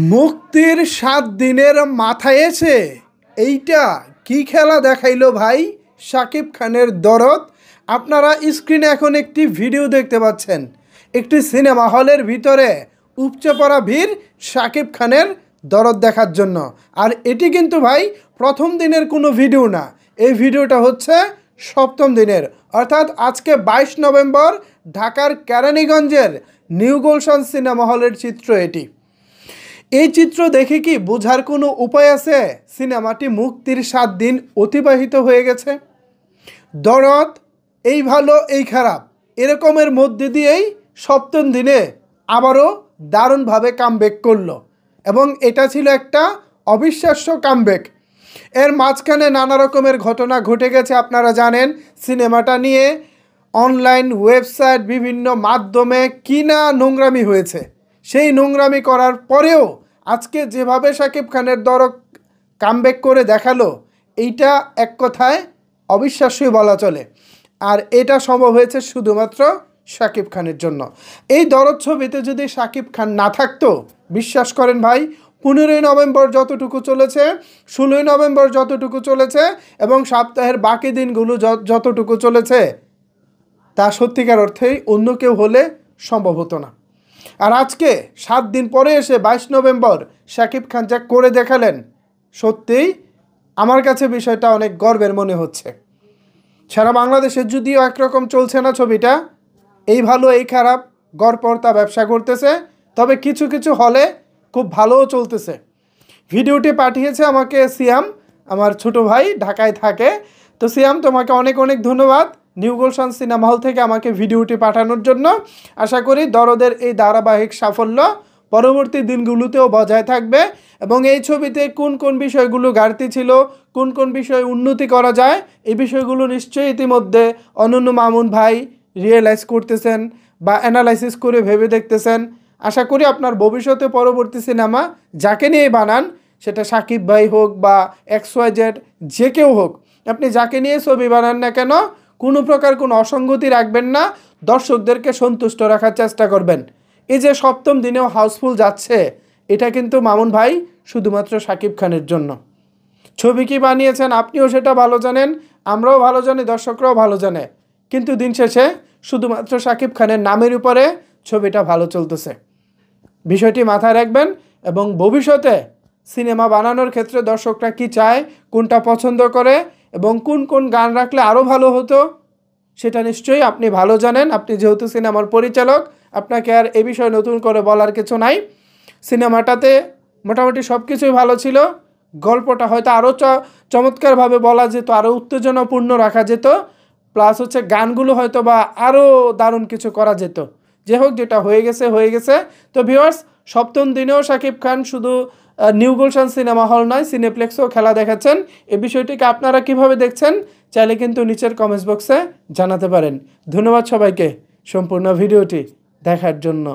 মুক্তির ৭ দিনের মাথায় এসে এইটা কি খেলা দেখাইলো ভাই শাকিব খানের দরদ। আপনারা স্ক্রিনে এখন একটি ভিডিও দেখতে পাচ্ছেন, একটি সিনেমা হলের ভিতরে উপচে পড়া ভিড় শাকিব খানের দরদ দেখার জন্য। আর এটি কিন্তু ভাই প্রথম দিনের কোনো ভিডিও না, এই ভিডিওটা হচ্ছে ৭ম দিনের, অর্থাৎ আজকে ২২ নভেম্বর ঢাকার কেরানীগঞ্জের নিউ গুলশান সিনেমা হলের চিত্র এটি। এই চিত্র দেখে কি বোঝার কোনো উপায় আছে সিনেমাটি মুক্তির ৭ দিন অতিবাহিত হয়ে গেছে? দরদ এই ভালো এই খারাপ এরকমের মধ্যে দিয়েই ৭ম দিনে আবারও দারুণভাবে কামব্যাক করলো, এবং এটা ছিল একটা অবিশ্বাস্য কামব্যাক। এর মাঝখানে নানা রকমের ঘটনা ঘটে গেছে, আপনারা জানেন। সিনেমাটা নিয়ে অনলাইন ওয়েবসাইট বিভিন্ন মাধ্যমে কিনা নোংরামি হয়েছে, সেই নোংরামি করার পরেও আজকে যেভাবে শাকিব খানের দরদ কামব্যাক করে দেখালো, এইটা এক কথায় অবিশ্বাস্যই বলা চলে। আর এটা সম্ভব হয়েছে শুধুমাত্র শাকিব খানের জন্য। এই দরদ ছবিতে যদি শাকিব খান না থাকতো, বিশ্বাস করেন ভাই, ১৫ই নভেম্বর যতটুকু চলেছে, ১৬ই নভেম্বর যতটুকু চলেছে এবং সপ্তাহের বাকি দিনগুলো যতটুকু চলেছে, তা সত্যিকার অর্থেই অন্য কেউ হলে সম্ভব হতো না। আর আজকে ৭ দিন পরে এসে ২২ নভেম্বর শাকিব খান যা করে দেখালেন, সত্যিই আমার কাছে বিষয়টা অনেক গর্বের মনে হচ্ছে। সারা বাংলাদেশে যদিও একরকম চলছে না ছবিটা, এই ভালো এই খারাপ গড়পড়তা ব্যবসা করতেছে, তবে কিছু কিছু হলে খুব ভালোও চলতেছে। ভিডিওটি পাঠিয়েছে আমাকে সিয়াম, আমার ছোট ভাই, ঢাকায় থাকে। তো সিয়াম, তোমাকে অনেক অনেক ধন্যবাদ নিউ গুলশান সিনেমা হল থেকে আমাকে ভিডিওটি পাঠানোর জন্য। আশা করি দরদের এই ধারাবাহিক সাফল্য পরবর্তী দিনগুলোতেও বজায় থাকবে, এবং এই ছবিতে কোন কোন বিষয়গুলো ঘাটতি ছিল, কোন কোন বিষয়ে উন্নতি করা যায়, এই বিষয়গুলো নিশ্চয়ই ইতিমধ্যে অনন্য মামুন ভাই রিয়েলাইজ করতেছেন বা অ্যানালাইসিস করে ভেবে দেখতেছেন। আশা করি আপনার ভবিষ্যতে পরবর্তী সিনেমা যাকে নিয়ে বানান, সেটা শাকিব ভাই হোক বা XYZ যে কেউ হোক, আপনি যাকে নিয়ে ছবি বানান না কেন, কোনো প্রকার কোনো অসঙ্গতি রাখবেন না, দর্শকদেরকে সন্তুষ্ট রাখার চেষ্টা করবেন। এই যে ৭ম দিনেও হাউসফুল যাচ্ছে, এটা কিন্তু মামুন ভাই শুধুমাত্র শাকিব খানের জন্য। ছবি কি বানিয়েছেন আপনিও সেটা ভালো জানেন, আমরাও ভালো জানি, দর্শকরাও ভালো জানে, কিন্তু দিন শেষে শুধুমাত্র শাকিব খানের নামের উপরে ছবিটা ভালো চলতেছে। বিষয়টি মাথায় রাখবেন, এবং ভবিষ্যতে সিনেমা বানানোর ক্ষেত্রে দর্শকরা কি চায়, কোনটা পছন্দ করে এবং কোন কোন গান রাখলে আরও ভালো হতো, সেটা নিশ্চয়ই আপনি ভালো জানেন। আপনি যেহেতু সিনেমার পরিচালক, আপনাকে আর এ বিষয়ে নতুন করে বলার কিছু নাই। সিনেমাটাতে মোটামুটি সব কিছুই ভালো ছিল, গল্পটা হয়তো আরও চমৎকারভাবে বলা যেত, আরও উত্তেজনাপূর্ণ রাখা যেত, প্লাস হচ্ছে গানগুলো হয়তো বা আরও দারুণ কিছু করা যেত। যে হোক, যেটা হয়ে গেছে হয়ে গেছে। তো ভিউয়ার্স, ৭ম দিনেও শাকিব খান শুধু নিউ গুলশান সিনেমা হল নয়, সিনেপ্লেক্সেও খেলা দেখাচ্ছেন। এই বিষয়টিকে আপনারা কিভাবে দেখছেন, চাইলে কিন্তু নিচের কমেন্টস বক্সে জানাতে পারেন। ধন্যবাদ সবাইকে সম্পূর্ণ ভিডিওটি দেখার জন্য।